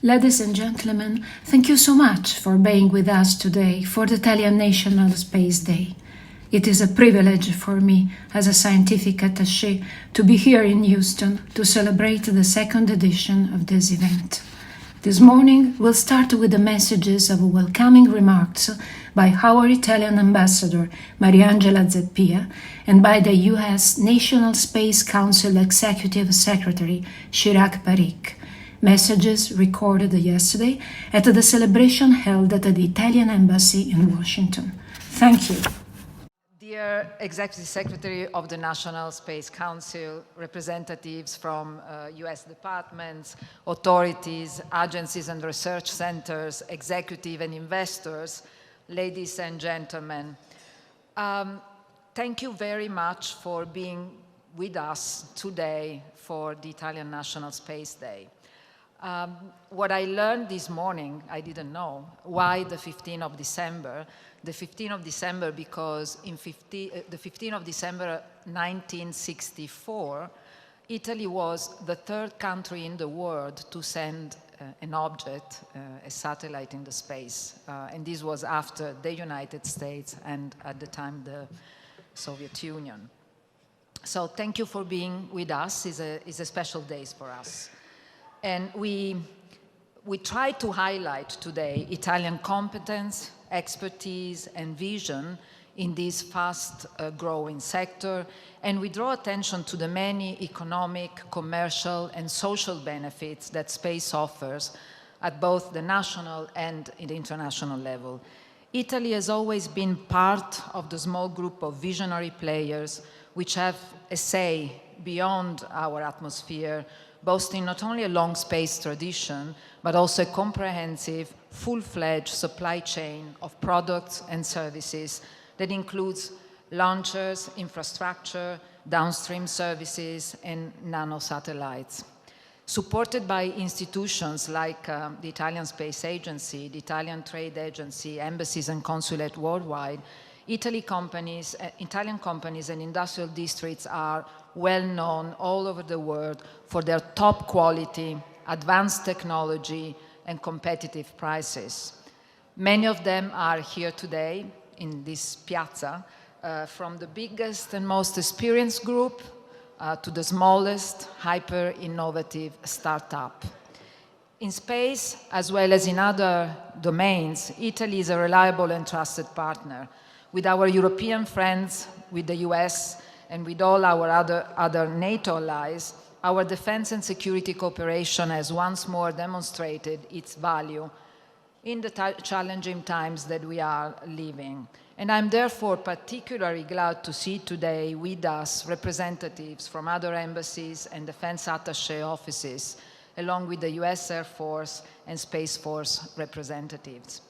Ladies and gentlemen, thank you so much for being with us today for the Italian National Space Day. It is a privilege for me as a scientific attaché to be here in Houston to celebrate the second edition of this event. This morning, we'll start with the messages of welcoming remarks by our Italian ambassador, Mariangela Zeppia, and by the U.S. National Space Council Executive Secretary, Chirag Parikh. Messages recorded yesterday at the celebration held at the Italian Embassy in Washington. Thank you. Dear Executive Secretary of the National Space Council, representatives from US departments, authorities, agencies and research centers, executive and investors, ladies and gentlemen, thank you very much for being with us today for the Italian National Space Day. What I learned this morning, I didn't know. Why the 15th of December? The 15th of December because the 15th of December 1964, Italy was the third country in the world to send an object, a satellite into space. And this was after the United States and at the time the Soviet Union. So thank you for being with us. It's a special day for us. And we try to highlight today Italian competence, expertise, and vision in this fast-growing sector, and we draw attention to the many economic, commercial, and social benefits that space offers at both the national and in the international level. Italy has always been part of the small group of visionary players which have a say beyond our atmosphere, boasting not only a long space tradition, but also a comprehensive, full-fledged supply chain of products and services that includes launchers, infrastructure, downstream services, and nanosatellites. Supported by institutions like the Italian Space Agency, the Italian Trade Agency, embassies and consulate worldwide, Italian companies and industrial districts are well known all over the world for their top quality, advanced technology, and competitive prices. Many of them are here today in this piazza, from the biggest and most experienced group to the smallest, hyper-innovative startup. In space, as well as in other domains, Italy is a reliable and trusted partner. With our European friends, with the US, and with all our other NATO allies, our defense and security cooperation has once more demonstrated its value in the challenging times that we are living. And I'm therefore particularly glad to see today with us representatives from other embassies and defense attaché offices, along with the US Air Force and Space Force representatives.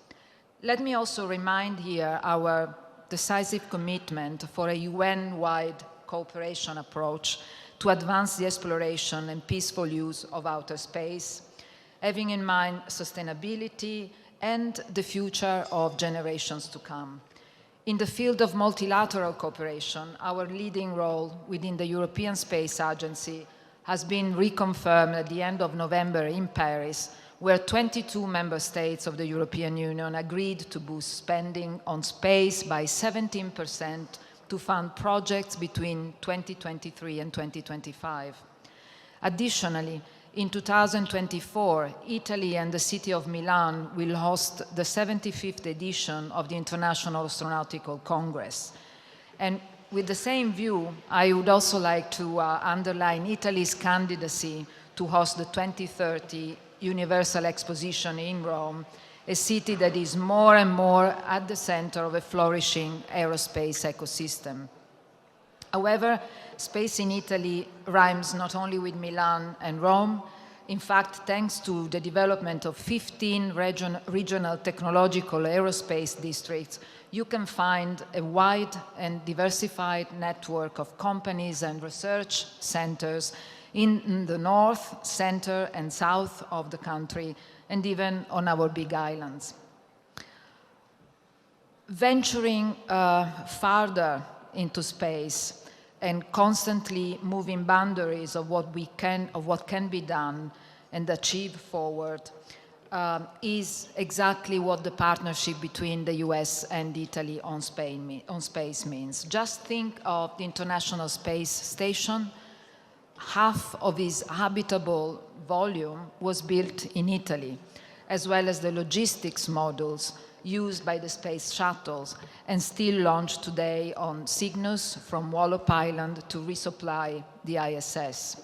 Let me also remind here our decisive commitment for a UN-wide cooperation approach to advance the exploration and peaceful use of outer space, having in mind sustainability and the future of generations to come. In the field of multilateral cooperation, our leading role within the European Space Agency has been reconfirmed at the end of November in Paris, where 22 member states of the European Union agreed to boost spending on space by 17% to fund projects between 2023 and 2025. Additionally, in 2024, Italy and the city of Milan will host the 75th edition of the International Astronautical Congress. And with the same view, I would also like to underline Italy's candidacy to host the 2030 Universal Exposition in Rome, a city that is more and more at the center of a flourishing aerospace ecosystem. However, space in Italy rhymes not only with Milan and Rome. In fact, thanks to the development of 15 regional technological aerospace districts, you can find a wide and diversified network of companies and research centers in the north, center, and south of the country, and even on our big islands. Venturing farther into space and constantly moving boundaries of what can be done and achieved forward is exactly what the partnership between the US and Italy on space means. Just think of the International Space Station. Half of its habitable volume was built in Italy, as well as the logistics modules used by the space shuttles and still launched today on Cygnus from Wallop Island to resupply the ISS.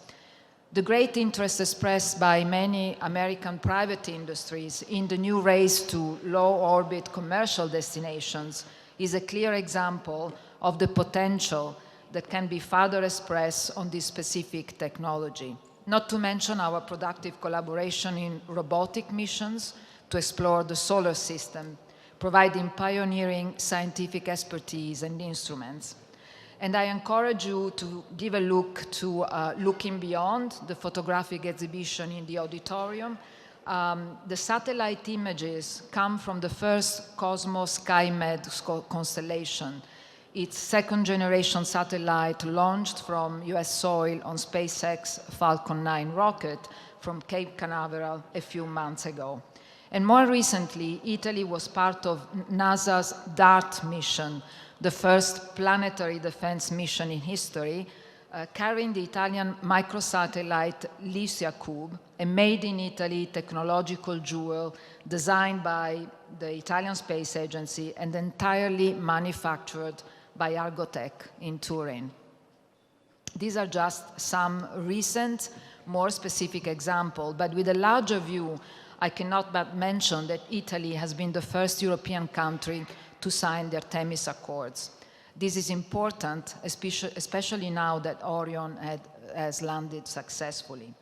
The great interest expressed by many American private industries in the new race to low-orbit commercial destinations is a clear example of the potential that can be further expressed on this specific technology. Not to mention our productive collaboration in robotic missions to explore the solar system, providing pioneering scientific expertise and instruments. And I encourage you to give a look to Looking Beyond, the photographic exhibition in the auditorium. The satellite images come from the first Cosmos SkyMed constellation. Its second-generation satellite launched from US soil on SpaceX Falcon 9 rocket from Cape Canaveral a few months ago. And more recently, Italy was part of NASA's DART mission, the first planetary defense mission in history, carrying the Italian microsatellite LISIA-CUBE, a made-in-Italy technological jewel designed by the Italian Space Agency and entirely manufactured by Argotec in Turin. These are just some recent, more specific examples, but with a larger view, I cannot but mention that Italy has been the first European country to sign the Artemis Accords. This is important, especially now that Orion has landed successfully.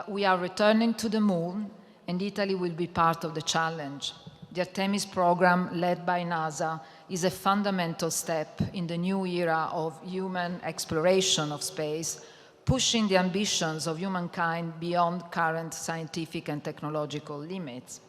We are returning to the moon, and Italy will be part of the challenge. The Artemis program, led by NASA, is a fundamental step in the new era of human exploration of space, pushing the ambitions of humankind beyond current scientific and technological limits.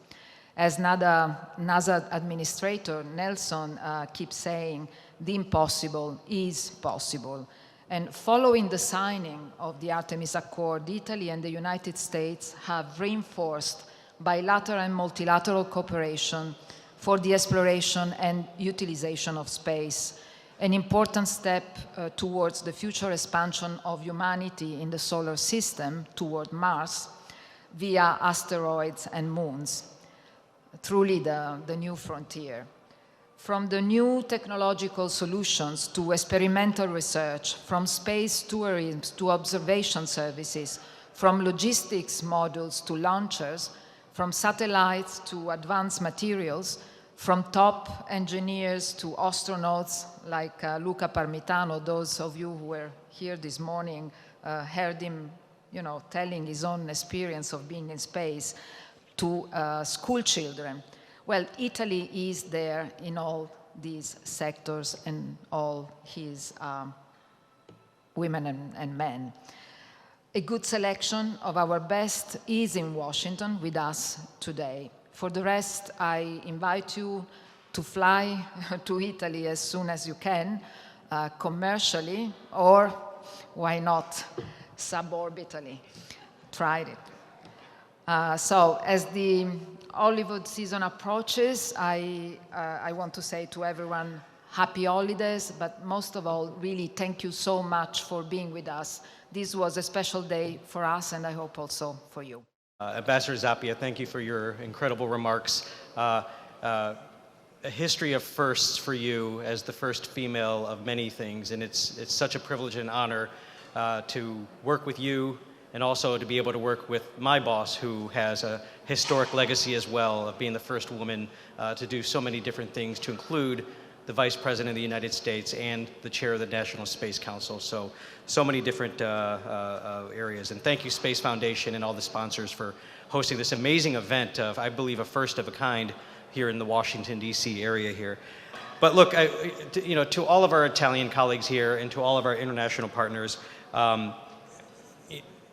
As NASA Administrator Nelson keeps saying, the impossible is possible. And following the signing of the Artemis Accord, Italy and the United States have reinforced bilateral and multilateral cooperation for the exploration and utilization of space, an important step towards the future expansion of humanity in the solar system toward Mars via asteroids and moons. Truly the new frontier. From the new technological solutions to experimental research, from space tourism to observation services, from logistics modules to launchers, from satellites to advanced materials, from top engineers to astronauts like Luca Parmitano. Those of you who were here this morning heard him, telling his own experience of being in space, to school children. Well, Italy is there in all these sectors and all his women and men. A good selection of our best is in Washington with us today. For the rest, I invite you to fly to Italy as soon as you can, commercially, or why not suborbitally. Tried it. So as the Hollywood season approaches, I want to say to everyone, happy holidays, but most of all, really thank you so much for being with us. This was a special day for us, and I hope also for you. Ambassador Zappia, thank you for your incredible remarks. A history of firsts for you as the first female of many things, and it's such a privilege and honor to work with you, and also to be able to work with my boss, who has a historic legacy as well of being the first woman to do so many different things, to include the Vice President of the United States and the Chair of the National Space Council. So many different areas. And thank you, Space Foundation, and all the sponsors for hosting this amazing event of, I believe, a first of a kind here in the Washington, D.C. area here. But look, to all of our Italian colleagues here and to all of our international partners,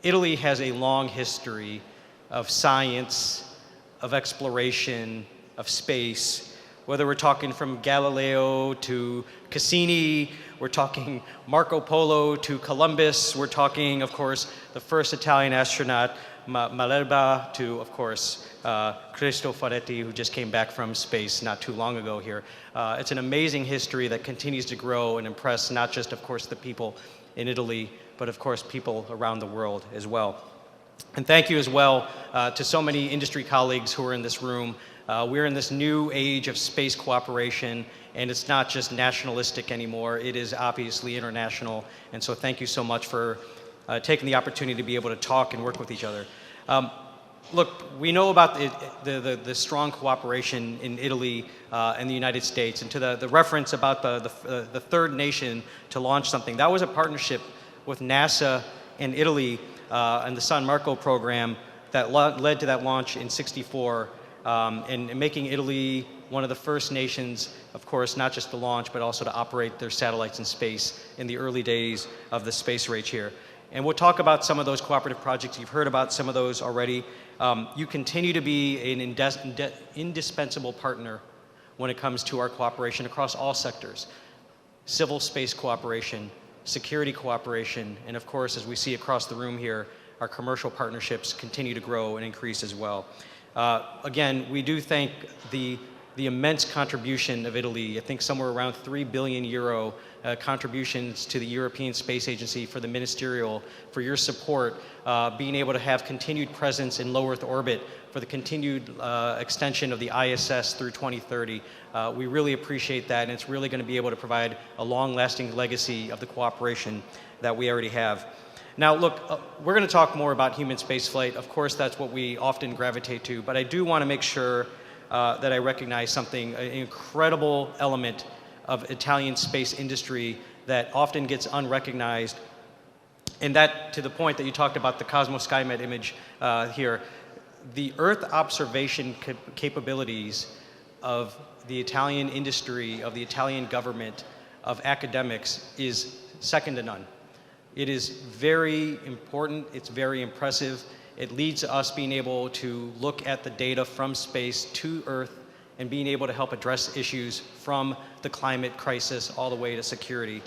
Italy has a long history of science, of exploration, of space, whether we're talking from Galileo to Cassini, we're talking Marco Polo to Columbus, we're talking, of course, the first Italian astronaut, Malerba to, of course, Cristoforetti, who just came back from space not too long ago here. It's an amazing history that continues to grow and impress not just, of course, the people in Italy, but of course, people around the world as well. And thank you as well to so many industry colleagues who are in this room. We're in this new age of space cooperation, and it's not just nationalistic anymore. It is obviously international. And so thank you so much for taking the opportunity to be able to talk and work with each other. Look, we know about the strong cooperation in Italy and the United States, and to the reference about the third nation to launch something. That was a partnership with NASA and Italy and the San Marco program that led to that launch in '64, and making Italy one of the first nations, of course, not just to launch, but also to operate their satellites in space in the early days of the space race here. And we'll talk about some of those cooperative projects. You've heard about some of those already. You continue to be an indispensable partner when it comes to our cooperation across all sectors. Civil space cooperation, security cooperation, and of course, as we see across the room here, our commercial partnerships continue to grow and increase as well. Again, we do thank the immense contribution of Italy. I think somewhere around 3 billion euro contributions to the European Space Agency for the ministerial, for your support, being able to have continued presence in low Earth orbit, for the continued extension of the ISS through 2030. We really appreciate that, and it's really going to be able to provide a long-lasting legacy of the cooperation that we already have. Now, look, we're going to talk more about human spaceflight. Of course, that's what we often gravitate to, but I do want to make sure that I recognize something, an incredible element of Italian space industry that often gets unrecognized, and that, to the point that you talked about the Cosmos SkyMed image here, the Earth observation capabilities of the Italian industry, of the Italian government, of academics is second to none. It is very important, it's very impressive. It leads to us being able to look at the data from space to Earth and being able to help address issues from the climate crisis all the way to security.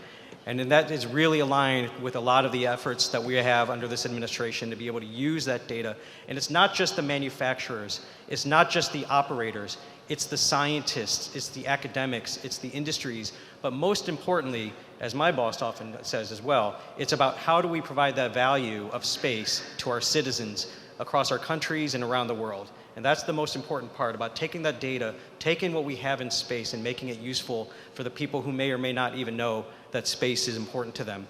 And then that is really aligned with a lot of the efforts that we have under this administration to be able to use that data. And it's not just the manufacturers, it's not just the operators, it's the scientists, it's the academics, it's the industries, but most importantly, as my boss often says as well, it's about how do we provide that value of space to our citizens across our countries and around the world. And that's the most important part, about taking that data, taking what we have in space and making it useful for the people who may or may not even know that space is important to them.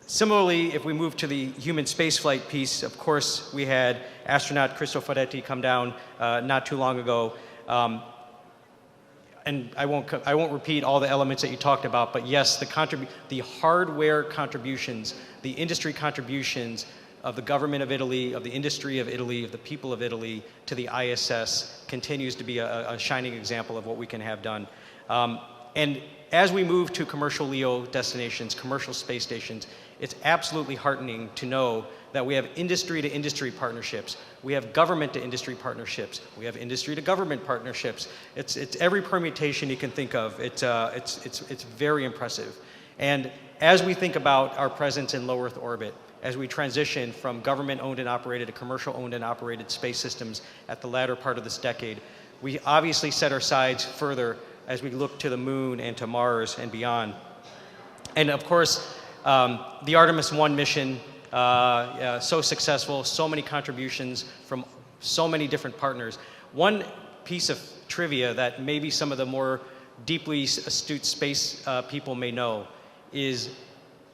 Similarly, if we move to the human spaceflight piece, of course, we had astronaut Cristoforetti come down not too long ago. And I won't repeat all the elements that you talked about, but yes, the hardware contributions, the industry contributions of the government of Italy, of the industry of Italy, of the people of Italy to the ISS continues to be a shining example of what we can have done. And as we move to commercial LEO destinations, commercial space stations, it's absolutely heartening to know that we have industry-to-industry partnerships, we have government-to-industry partnerships, we have industry-to-government partnerships. It's every permutation you can think of. It's very impressive. And as we think about our presence in low Earth orbit, as we transition from government-owned and operated to commercial-owned and operated space systems at the latter part of this decade, we obviously set our sights further as we look to the moon and to Mars and beyond. And of course, the Artemis 1 mission, so successful, so many contributions from so many different partners. One piece of trivia that maybe some of the more deeply astute space people may know is,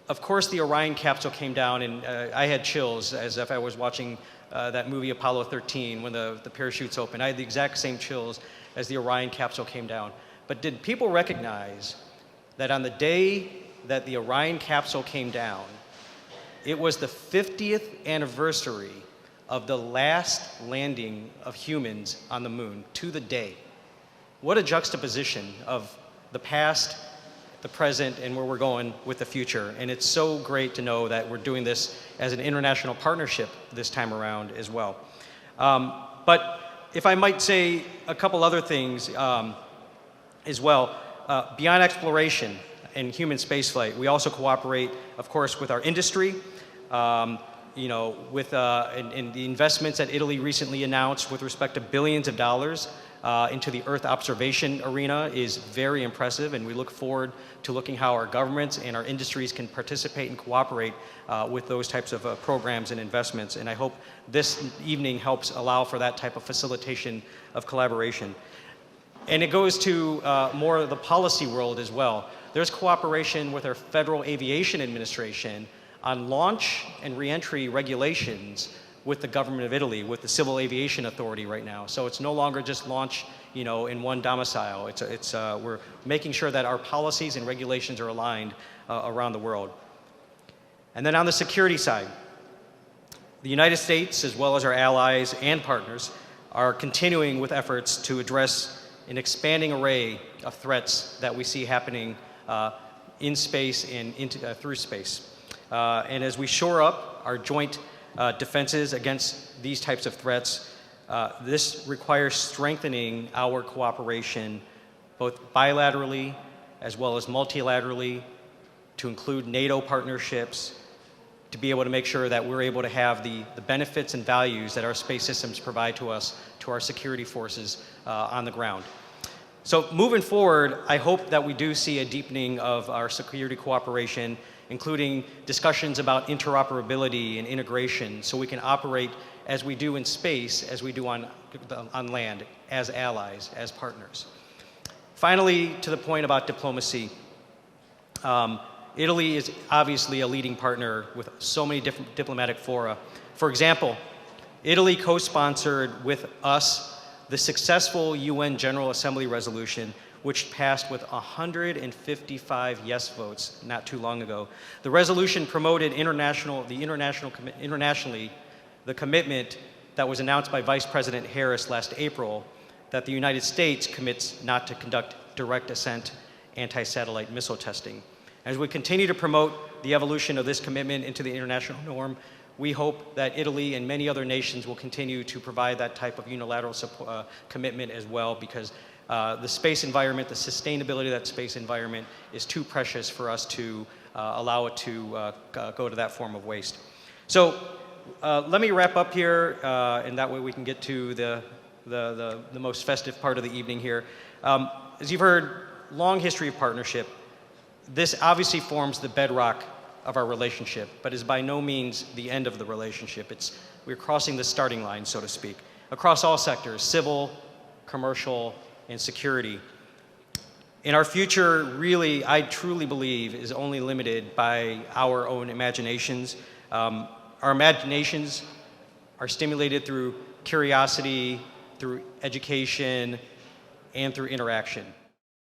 of course, the Orion capsule came down, and I had chills as if I was watching that movie Apollo 13 when the parachutes opened. I had the exact same chills as the Orion capsule came down. But did people recognize that on the day that the Orion capsule came down, it was the 50th anniversary of the last landing of humans on the moon, to the day? What a juxtaposition of the past, the present, and where we're going with the future. And it's so great to know that we're doing this as an international partnership this time around as well. But if I might say a couple other things as well, beyond exploration and human spaceflight, we also cooperate, of course, with our industry. with in the investments that Italy recently announced with respect to billions of dollars into the Earth observation arena is very impressive, and we look forward to looking how our governments and our industries can participate and cooperate with those types of programs and investments. And I hope this evening helps allow for that type of facilitation of collaboration. And it goes to more of the policy world as well. There's cooperation with our Federal Aviation Administration on launch and reentry regulations with the government of Italy, with the Civil Aviation Authority right now. So it's no longer just launch, in one domicile. We're making sure that our policies and regulations are aligned around the world. And then on the security side, the United States, as well as our allies and partners, are continuing with efforts to address an expanding array of threats that we see happening in space and through space. And as we shore up our joint defenses against these types of threats, this requires strengthening our cooperation both bilaterally as well as multilaterally, to include NATO partnerships, to be able to make sure that we're able to have the benefits and values that our space systems provide to us, to our security forces on the ground. So moving forward, I hope that we do see a deepening of our security cooperation, including discussions about interoperability and integration, so we can operate as we do in space, as we do on land, as allies, as partners. Finally, to the point about diplomacy, Italy is obviously a leading partner with so many different diplomatic fora. For example, Italy co-sponsored with us the successful UN General Assembly resolution, which passed with 155 yes votes not too long ago. The resolution promoted internationally the commitment that was announced by Vice President Harris last April, that the United States commits not to conduct direct ascent anti-satellite missile testing. As we continue to promote the evolution of this commitment into the international norm, we hope that Italy and many other nations will continue to provide that type of unilateral commitment as well, because the space environment, the sustainability of that space environment is too precious for us to allow it to go to that form of waste. So let me wrap up here, and that way we can get to the most festive part of the evening here. As you've heard, long history of partnership. This obviously forms the bedrock of our relationship, but is by no means the end of the relationship. We're crossing the starting line, so to speak, across all sectors, civil, commercial, and security. And our future, really, I truly believe, is only limited by our own imaginations. Our imaginations are stimulated through curiosity, through education, and through interaction.